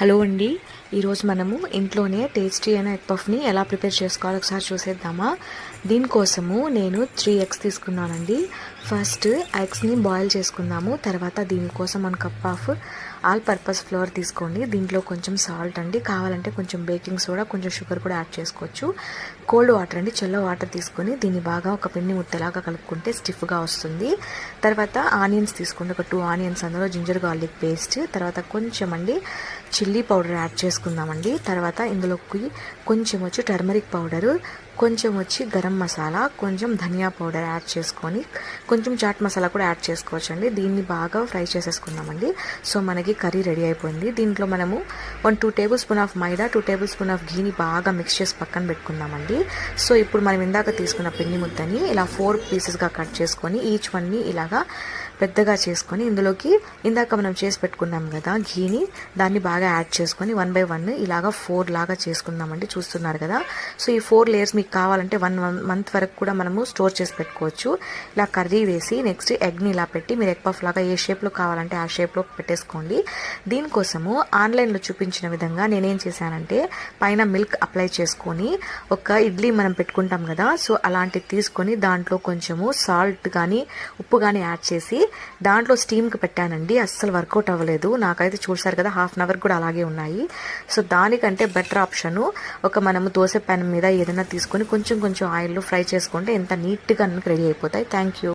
Hello అండి. ఈరోజు మనము ఇంట్లోనే టేస్టీ అయిన ఎగ్ పఫ్ని ఎలా ప్రిపేర్ చేసుకోవాలో ఒకసారి చూసేద్దామా. దీనికోసము నేను 3 ఎగ్స్ తీసుకున్నానండి. ఫస్ట్ ఎగ్స్ని బాయిల్ చేసుకుందాము. తర్వాత దీనికోసం 1 cup of all purpose floor తీసుకోండి. దీంట్లో కొంచెం సాల్ట్ అండి, కావాలంటే కొంచెం బేకింగ్ సోడా, కొంచెం షుగర్ కూడా యాడ్ చేసుకోవచ్చు. కోల్డ్ వాటర్ అండి, చల్ల వాటర్ తీసుకొని దీన్ని బాగా ఒక పిండి ముద్దలాగా కలుపుకుంటే స్టిఫ్గా వస్తుంది. తర్వాత ఆనియన్స్ తీసుకోండి, ఒక 2 ఆనియన్స్, అందులో జింజర్ గార్లిక్ పేస్ట్, తర్వాత కొంచెం అండి చిల్లీ పౌడర్ యాడ్ చేసుకుందామండి. తర్వాత ఇందులోకి కొంచెం వచ్చి టర్మరిక్ పౌడరు, కొంచెం వచ్చి గరం మసాలా, కొంచెం ధనియా పౌడర్ యాడ్ చేసుకొని కొంచెం చాట్ మసాలా కూడా యాడ్ చేసుకోవచ్చు అండి. దీన్ని బాగా ఫ్రై చేసేసుకుందామండి. సో మనకి కర్రీ రెడీ అయిపోయింది. దీంట్లో మనము 2 tablespoon of maida, 2 tablespoon of ఘీని బాగా మిక్స్ చేసి పక్కన పెట్టుకుందామండి. సో ఇప్పుడు మనం ఇందాక తీసుకున్న పిండి ముద్దని ఇలా 4 పీసెస్గా కట్ చేసుకొని ఈచ్ వన్ని ఇలాగా పెద్దగా చేసుకొని ఇందులోకి ఇందాక మనం చేసి పెట్టుకున్నాం కదా ఘీని, దాన్ని బాగా యాడ్ చేసుకొని 1 బై 1 ఇలాగా 4 లాగా చేసుకుందామండి. చూస్తున్నారు కదా. సో ఈ 4 లేయర్స్ మీకు కావాలంటే 1 మంత్ వరకు కూడా మనము స్టోర్ చేసి పెట్టుకోవచ్చు. ఇలా కర్రీ వేసి నెక్స్ట్ ఎగ్ని ఇలా పెట్టి మీరు ఎగ్ పఫ్ లాగా ఏ షేప్లో కావాలంటే ఆ షేప్లో పెట్టేసుకోండి. దీనికోసము ఆన్లైన్లో చూపించిన విధంగా నేనేం చేశానంటే పైన మిల్క్ అప్లై చేసుకొని ఒక ఇడ్లీ మనం పెట్టుకుంటాం కదా, సో అలాంటివి తీసుకొని దాంట్లో కొంచెము సాల్ట్ కానీ ఉప్పు కానీ యాడ్ చేసి దాంట్లో స్టీమ్కి పెట్టానండి. అస్సలు వర్కౌట్ అవ్వలేదు. నాకైతే చూసారు కదా, హాఫ్ అన్ అవర్ కూడా అలాగే ఉన్నాయి. సో దానికంటే బెటర్ ఆప్షను ఒక మనము దోశ ప్యాన్ మీద ఏదైనా తీసుకొని కొంచెం ఆయిల్లో ఫ్రై చేసుకుంటే ఎంత నీట్గా రెడీ అయిపోతాయి. Thank you.